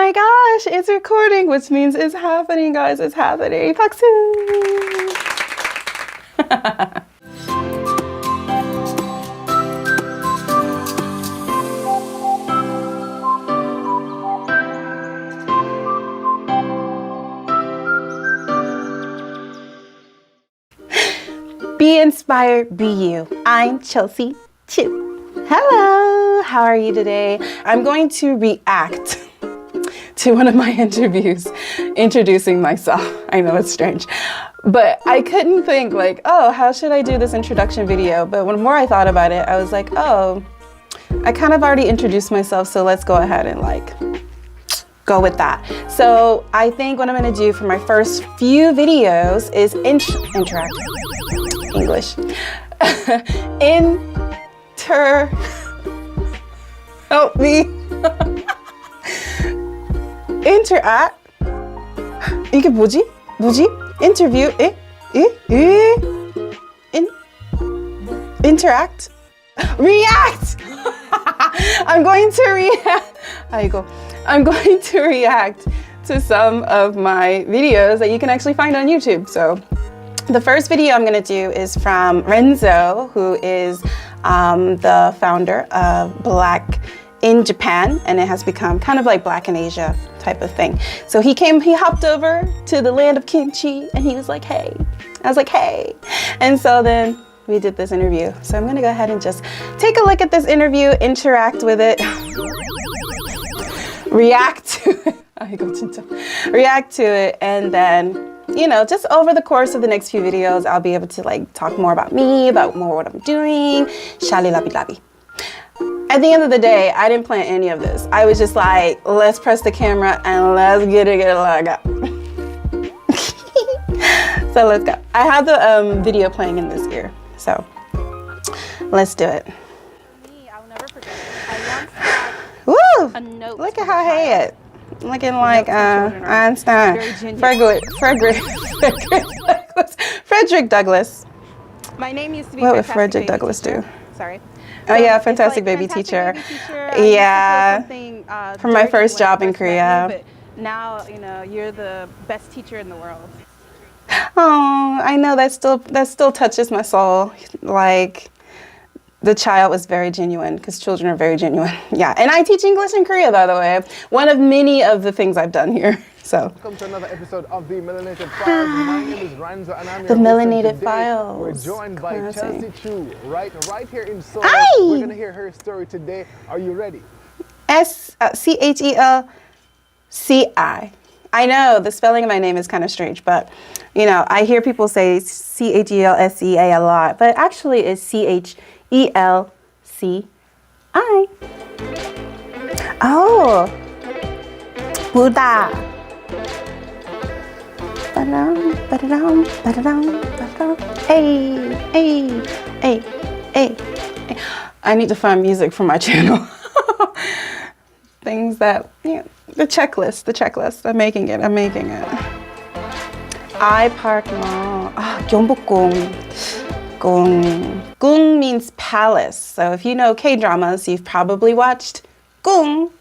my gosh, it's recording, which means it's happening, guys. It's happening. 박수! Be inspired, be you. I'm Chelci Chuu. Hello, how are you today? I'm going to react to one of my interviews introducing myself. I know it's strange, but I couldn't think like, oh, how should I do this introduction video? But when more I thought about it, I was like, oh, I kind of already introduced myself, so let's go ahead and like go with that. So I think what I'm gonna do for my first few videos is interact. English. Help me. Interact. 이게 뭐지? Interview. Interact. React. I'm going to react. I'm going to react to some of my videos that you can actually find on YouTube. So the first video I'm going to do is from Renzo, who is the founder of Black in Japan, and it has become kind of like Black in Asia type of thing. So he hopped over to the land of kimchi, and he was like, hey. I was like, hey. And so then we did this interview. So I'm going to go ahead and just take a look at this interview, interact with it, react to it. React to it, and then, you know, just over the course of the next few videos, I'll be able to like talk more about me, about more what I'm doing, shali-labi-labi. At the end of the day, I didn't plan any of this. I was just like, let's press the camera and let's get it like up. So let's go. I have the video playing in this ear, so let's do it. I'll never forget it. I once had Woo! a note. Look at how I had it. Looking like Einstein. Frederick Douglass. My name used to be What would Fantastic Frederick Baby Douglass Teacher. do? Sorry. Oh yeah, It's Fantastic like Baby Teacher. Yeah. For my first job in Korea. But now, you know, you're the best teacher in the world. Oh, I know that still touches my soul. Like, the child was very genuine, because children are very genuine. Yeah, and I teach English in Korea, by the way. One of many of the things I've done here. So. Welcome to another episode of the Melanated Files. My name is Renzo, and I'm The your host, Melanated and today Files. We're joined by Chelci Chuu, right here in Seoul. Hi. We're gonna hear her story today. Are you ready? Chelci. I know the spelling of my name is kind of strange, but you know, I hear people say Chelsi a lot, but actually it's Chelci. Oh, Buddha. Hey. I need to find music for my channel. Things that, yeah, the checklist. I'm making it. I Park Mall. Gyeongbokgung. Gung means palace. So if you know K-dramas, you've probably watched Gung.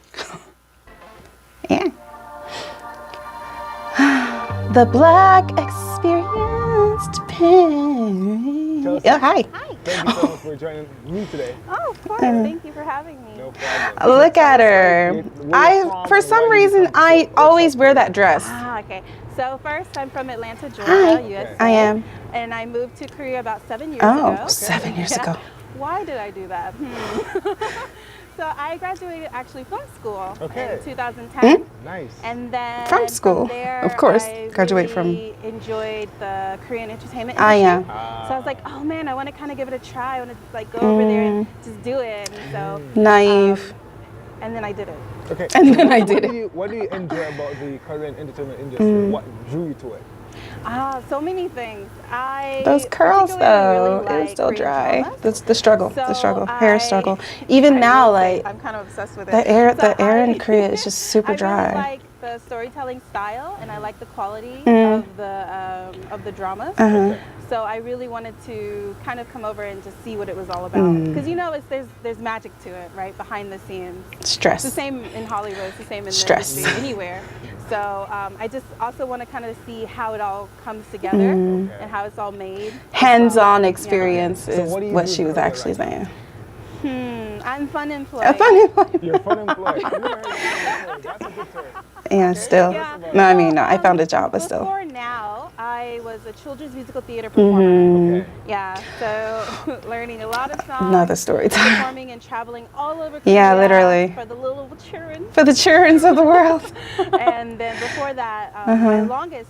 Yeah. The Black Experience Japan. Chelsea. Oh, hi. Thank you so much for joining me today. Oh, of course. Thank you for having me. No problem. Look at her. For some reason, I always wear that dress. Okay. So first, I'm from Atlanta, Georgia, USA. I am. And I moved to Korea about 7 years ago. Oh, 7 years ago. Why did I do that? So I graduated actually from school in 2010. Nice. And then From school, there, of course. I Graduate really enjoyed the Korean entertainment Ah, industry. yeah. So I was like, oh man, I want to kind of give it a try. I want to like go over there and just do it. And so Naive. and then I did it. Okay. And then I did it. What do you enjoy about the Korean entertainment industry? What drew you to it? So many things. Those curls though, really it was still Korean dry. dramas. The struggle, hair struggle. Even I now, will say like I'm kind of obsessed with it. the air So in Korea is just super I dry. really like the storytelling style, and I like the quality of the dramas. So I really wanted to kind of come over and just see what it was all about. Because you know, there's magic to it, right? Behind the scenes. Stress. It's the same in Hollywood. It's the same in Stress. the industry, anywhere. So I just also want to kind of see how it all comes together and how it's all made. Hands-on experience So is what do you what do she was currently actually saying. I'm fun employed. A fun employee. You're fun employed. I've never heard of fun employed. That's a good term. Yeah, still. Yeah. No, I mean, no, I found a job, but still. Before now, I was a children's musical theater performer. Okay. Yeah, so learning a lot of songs. Another story time. Performing and traveling all over Korea. Yeah, literally. For the little children. For the children of the world. And then before that, my longest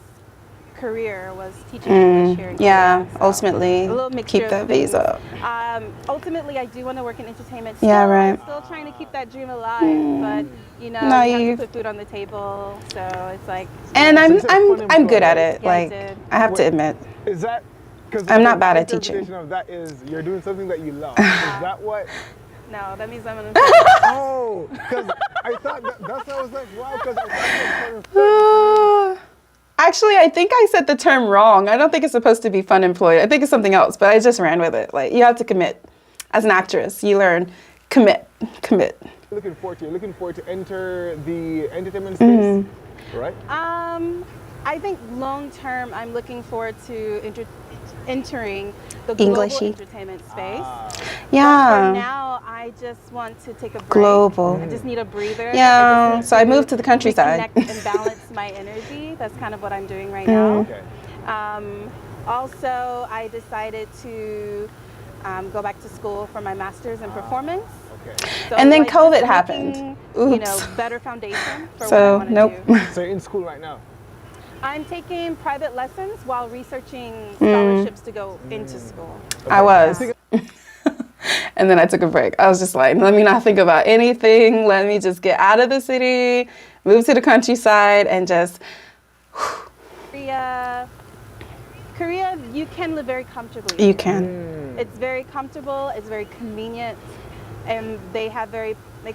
career was teaching English here in Korea. Yeah, So ultimately, a little mixture keep of that things. visa. Ultimately, I do want to work in entertainment. Yeah, Still, right. I'm still trying to keep that dream alive, but you know, No, you you- have to put food on the table. So it's like. And So you said fun I'm good at employed. it. Yeah, I like, did. I have to admit. Is that? Because I'm not bad at teaching. Of that is you're doing something that you love. Is that what? No, that means I'm an Oh, because I thought that's what I was like. Wow, because I thought fun employed. Actually, I think I said the term wrong. I don't think it's supposed to be fun employed. I think it's something else, but I just ran with it. Like, you have to commit. As an actress, you learn commit. You're looking forward to enter the entertainment space, right? I think long term, I'm looking forward to entering the global Englishy. entertainment space. Yeah. For now, I just want to take a break. Global. I just need a breather. Yeah, I just so I need moved to the countryside. reconnect and balance my energy. That's kind of what I'm doing right now. Okay. Also, I decided to go back to school for my master's in performance. Okay. So, And then like, COVID just happened. making, You know, Oops. better foundation for So, what I want to nope. do. So you're in school right now. I'm taking private lessons while researching scholarships to go into school. I was. And then I took a break. I was just like, let me not think about anything. Let me just get out of the city, move to the countryside, and just. Korea, you can live very comfortably. You can. It's very comfortable. It's very convenient, and they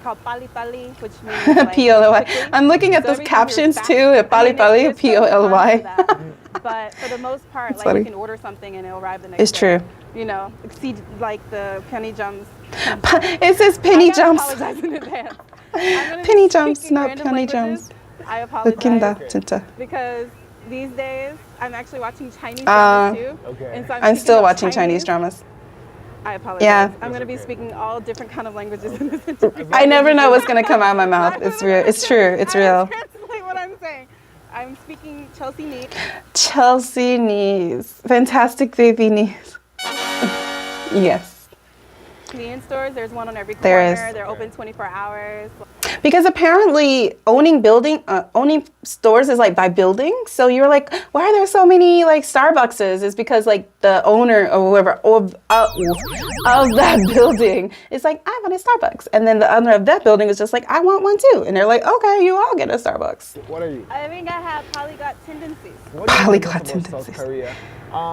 call pali pali, which means like P-O-L-Y. quickly. I'm looking at So those everything here is captions fast. too. At Pali mean, Pali, there's pros and cons P-O-L-Y. to that. But for the most part, That's like funny. you can order something and it'll arrive the next It's day. true. You know, exceed like the penny jumps. It says penny I gotta jumps. apologize in advance. I'm gonna be Penny jumps, speaking not random penny languages. jumps. I apologize. Lukinda, tinta. Because these days I'm actually watching Chinese dramas too. Okay. And so I'm speaking still of watching Chinese dramas. I apologize. Yeah. I'm going to be speaking all different kind of languages in this interview. I never know what's gonna come out of my mouth. It's real. It's true. It's I real. translate what I'm saying. I'm speaking Chelci Chuu. Chelsea knees. Fantastic baby knees. Yes. Convenience stores. There's one on every corner. There is. They're open 24 hours. Because apparently owning stores is like by building. So you're like, why are there so many like Starbuckses? It's because like the owner or whoever of that building is like, I want a Starbucks. And then the owner of that building is just like, I want one too. And they're like, okay, you all get a Starbucks. What are you? I think I have polyglot tendencies. What do you Polyglot think about tendencies. South Korea?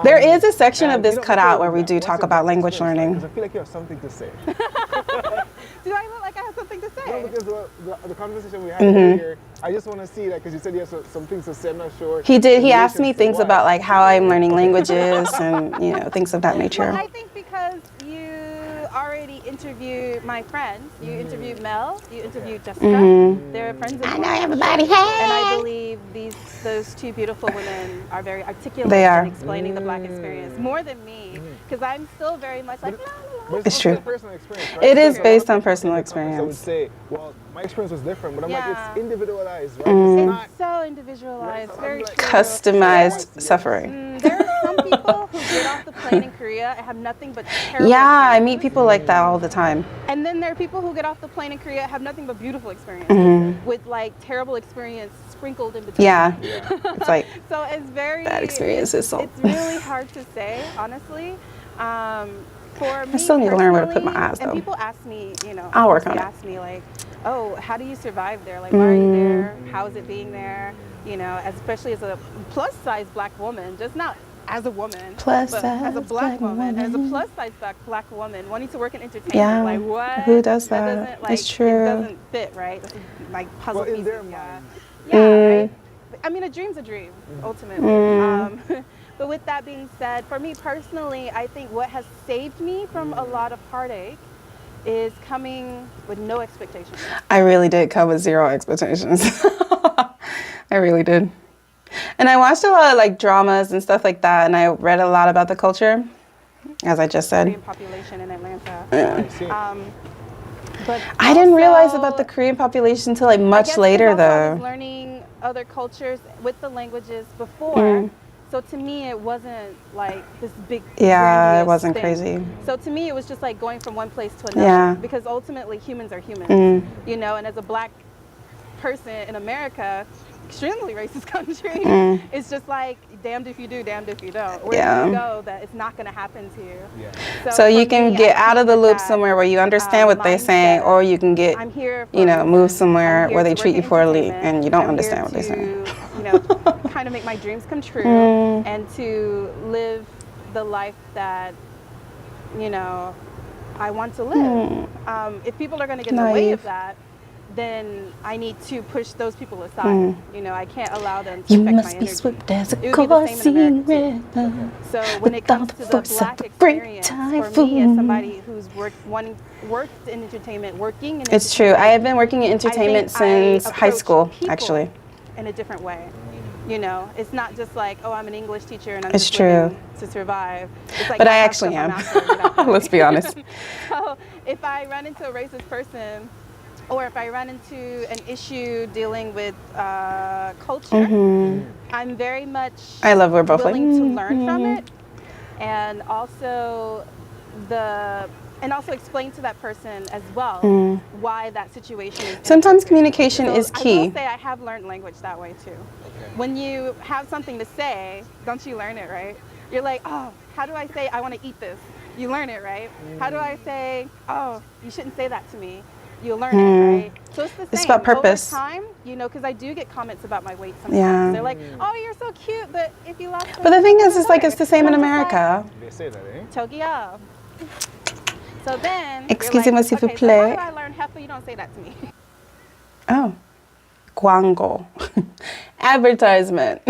There is a section of And, this you know, cut out before where we that, do what's talk your about best language experience like? learning. 'Cause I feel like you have something to say. Do I look like I have something to say? No, because the conversation we had earlier, I just want to see that because you said you have some things to say. I'm not sure. He did. He in asked me relation to things what. about like how I'm learning languages and things of that nature. Well, I think because you already interviewed my friends. You interviewed Mel. You interviewed Jessica. They're friends of mine. I know everybody. And I believe those two beautiful women are very articulate They are. in explaining the Black experience more than me, because I'm still very much like. La, la, la. But It's also true. a personal experience, right? It is So based on a lot of personal people in the comments, I would experience. say, well, my experience was different, but I'm Yeah. like, it's individualized, right? It's not. It's so individualized. Right, Very I'm like- true. Customized suffering. There are some people who get off the plane in Korea and have nothing but terrible Yeah, I meet experiences. people like that all the time. And then there are people who get off the plane in Korea and have nothing but beautiful experiences with like terrible experience sprinkled in between. Yeah, it's like So it's very bad experiences. So It's really hard to say, honestly. For me, still need to learn where to put my personally, eyes, and though. people ask me, I'll work on they it. ask me like, oh, how do you survive there? Like, why are you there? How is it being there? Especially as a plus size Black woman, just not as a woman, Plus but as a size black black woman, as a woman. plus size black woman wanting to work in entertainment. Yeah. Like what? Who does that? Doesn't, like, It's true. It doesn't fit, right? That's like puzzle Well, in pieces. their Yeah. mind. Yeah, right. I mean, a dream's a dream, ultimately. But with that being said, for me personally, I think what has saved me from a lot of heartache is coming with no expectations. I really did come with zero expectations. I really did. And I watched a lot of like dramas and stuff like that, and I read a lot about the culture, as I just said. Korean population in Atlanta. Yeah. But I didn't realize also, about the Korean population until like I much guess later, because also I was though. learning other cultures with the languages before. So to me, it wasn't like this big. Yeah, it grandiose wasn't thing. crazy. So to me, it was just like going from one place to another. Yeah. Because ultimately, humans are humans. You know, and as a black person in America, extremely racist country, it's just like damned if you do, damned if you don't. Where Yeah. do you go that it's not going to happen to you? Yeah. So you for can me, get I out of came the with loop that, somewhere where you understand what they're saying, mindset. or you can get, I'm here for you a know, reason. move somewhere I'm here where they to treat work you in poorly entertainment. and you don't I'm understand here what they're saying. to, you know, kind of make my dreams come true and to live the life that, you know, I want to live. If people are going to get in the way of Naive. that, then I need to push those people aside. You know, I can't allow them to You affect my must be energy. swift as a It would be the same in coursing America too. river. So when it Without comes the to the force of black the great experience, for typhoon. me as somebody who's worked in entertainment, working in It's true. I have been working in entertainment since high school, actually. in a different way. You know, it's not just like, oh, I'm an English teacher and I'm It's just true. living to survive. It's like But I have actually stuff, I'm am. out there, get out there. Let's be honest. So if I run into a racist person, or if I run into an issue dealing with culture, I'm very much I love we're both like, willing to learn from it, and also explain to that person as well why that situation is. Sometimes communication So is I key. will say I have learned language that way too. When you have something to say, don't you learn it, right? You're like, oh, how do I say I want to eat this? You learn it, right? How do I say, oh, you shouldn't say that to me? You learn it, right? So it's the same. It's about purpose. Over time, you know, because I do get comments about my weight sometimes. Yeah. They're like, oh, you're so cute, but if you lost But the thing is, it's like it's the same in America. They say that, eh? Tokyo. So then, Excusez-moi, s'il vous okay, so plaît. how do I learn heifer? You don't say that to me. Oh, guango, advertisement.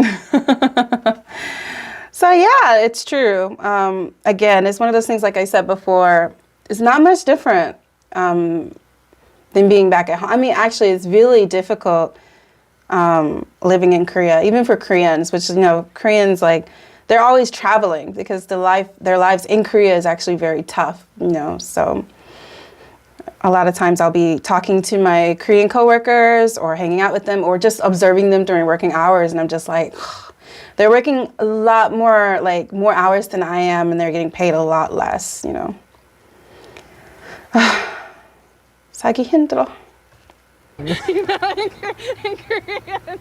So yeah, it's true. Again, it's one of those things, like I said before, it's not much different than being back at home. I mean, actually, it's really difficult living in Korea, even for Koreans, which, you know, Koreans, like, they're always traveling because their lives in Korea is actually very tough, you know, so a lot of times I'll be talking to my Korean coworkers or hanging out with them or just observing them during working hours, and I'm just like, they're working a lot more, like more hours than I am, and they're getting paid a lot less, you know. 살기 힘들어. In Korean.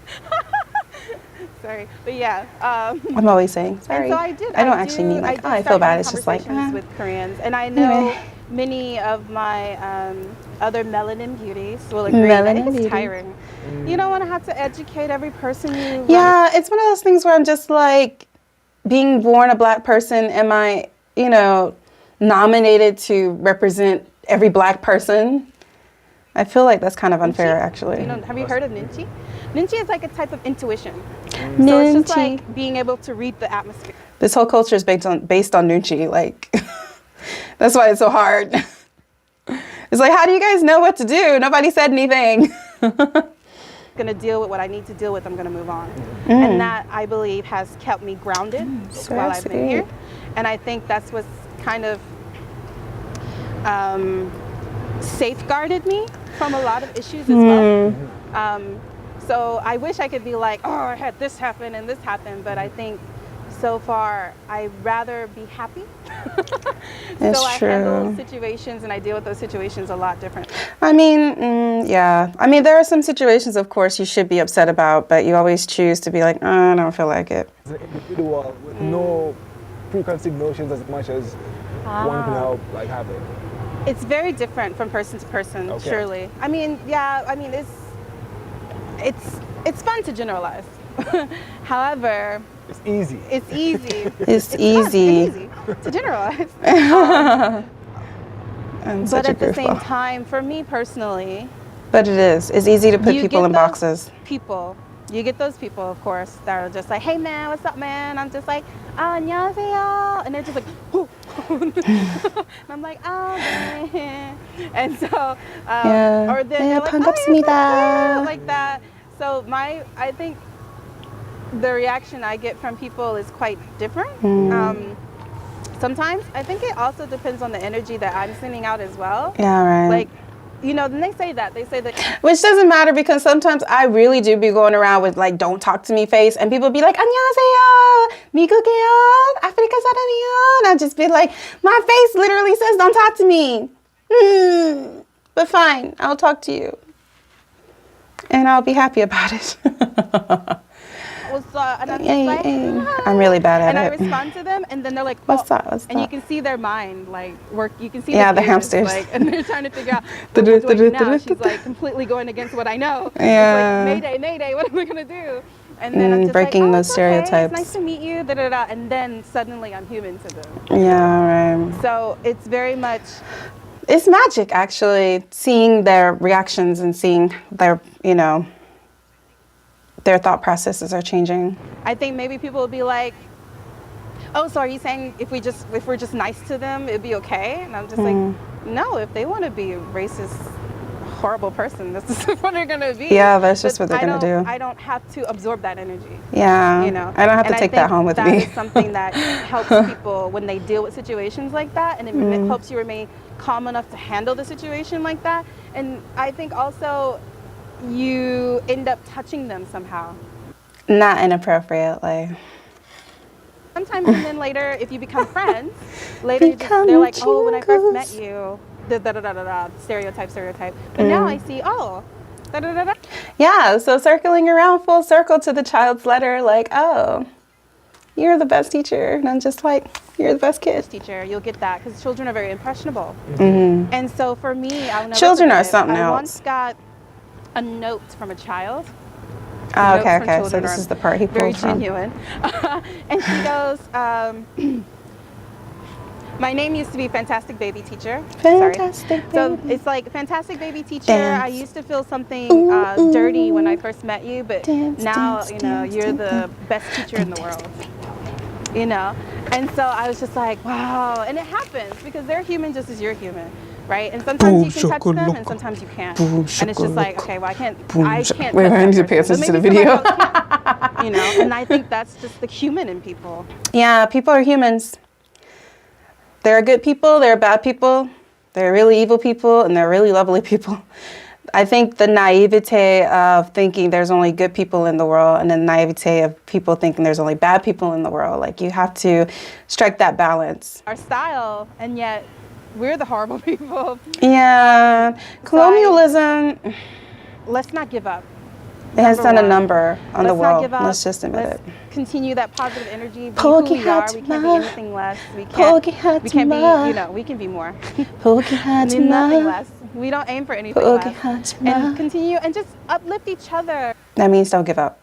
Sorry, but yeah. I'm always saying sorry. And so I don't actually mean like, I feel bad. It's just like, with Koreans, and I know Anyway. many of my other melanin beauties will agree that Melanin it's beauty. tiring. You don't want to have to educate every person you run Yeah, it's one of those things where I'm just like, being born a black person, am I, you know, nominated to represent every black person? I feel like that's kind of unfair, actually. You know, have you heard of Ninchi? Ninchi is like a type of intuition. So it's just like being able to read the atmosphere. This whole culture is based on nunchi. Like, that's why it's so hard. It's like, how do you guys know what to do? Nobody said anything. Going to deal with what I need to deal with. I'm going to move on. And that, I believe, has kept me grounded so while I've been here. sweet. And I think that's what's kind of safeguarded me from a lot of issues as well. So I wish I could be like, oh, I had this happen and this happened, but I think so far I'd rather be happy. It's so I true. handle situations and I deal with those situations a lot different. I mean, yeah. I mean, there are some situations, of course, you should be upset about, but you always choose to be like, oh, I don't feel like it. As an individual with no preconceived notions as much as one can help like have it. It's very different from person to person, Okay. surely. I mean, yeah, I mean, it's fun to generalize. However, It's easy. It's easy. It's It's easy. easy to generalize. I'm But such a at the same goofball. time, for me personally, But it is. It's easy to put you people get in those boxes. people. You get those people, of course, that are just like, "Hey man, what's up, man?" I'm just like, "안녕하세요," and they're just like, "Whoo," and I'm like, "Oh man," and so, Yeah. or then Yeah, they're like, "Oh, you're so 반갑습니다. cute," like that. So I think the reaction I get from people is quite different. Sometimes I think it also depends on the energy that I'm sending out as well. Yeah, right. Like, you know, then they say that Which doesn't matter because sometimes I really do be going around with like "don't talk to me" face, and people be like "안녕하세요, 미국이요, 아프리카 사람이요," and I just be like, my face literally says "don't talk to me." But fine, I'll talk to you, and I'll be happy about it. and I'm just like, "Hi." I'm really bad at and it. I respond to them, and then they're like, What's "Oh," up? What's and you up? can see their mind like work. You can see Yeah, the gears, hamsters. like, and they're trying to figure out what do I do now. She's like completely going against what I know. Yeah. It's like, Mayday, what am I gonna do? And then I'm just breaking like, "Oh, those it's okay. stereotypes. It's nice to meet you." Da da da. And then suddenly I'm human to them. Yeah, right. So it's very much. It's magic, actually, seeing their reactions and seeing their, you know, their thought processes are changing. I think maybe people will be like, "Oh, so are you saying if we're just nice to them, it'd be okay?" And I'm just like, "No, if they want to be a racist, horrible person, this is what they're gonna be." Yeah, that's just But what they're gonna do. I don't have to absorb that energy. Yeah, You know, I don't have to And take think that home with that me. is something that helps people when they deal with situations like that, and it helps you remain calm enough to handle the situation like that. And I think also you end up touching them somehow. Not inappropriately. Sometimes, and then later, if you become friends, later they're like, "Oh, when I first met you, da da da da da da, stereotype. But now I see, oh, da da da da." Yeah, so circling around full circle to the child's letter, like, oh, you're the best teacher. And I'm just like, you're the best kid. Teacher, you'll get that because children are very impressionable. And so for me, I'll never Children forget are it. something I else. once got a note from a child. Oh, Notes okay, from okay. So children this are is the part he very pulled from. genuine. And she goes, "My name used to be Fantastic Baby Teacher." Fantastic So baby. it's like Fantastic Baby Teacher. I Dance. used to feel something Ooh, dirty when I ooh. first met you, but Dance, now dance, you know dance, you're dance, the dance. best teacher in the world. You know, and so I was just like, wow. And it happens because they're human just as you're human, right? And sometimes you can touch them, and sometimes you can't. And it's just like, okay, well, I can't Wait, touch I need to that pay person, attention but to the maybe video. somebody else can, you know. And I think that's just the human in people. Yeah, people are humans. There are good people, there are bad people, there are really evil people, and there are really lovely people. I think the naivete of thinking there's only good people in the world and the naivete of people thinking there's only bad people in the world, like you have to strike that balance. Our style, and yet we're the horrible people. Yeah, colonialism, Let's not give up. it has Number done a one. number on the Let's not world. give up. Let's just admit Let's it. continue that positive energy. Be who we are. We can't be anything less. We can't be, you know, we can be more. Nothing less. We don't aim for anything less. And continue and just uplift each other. That means don't give up.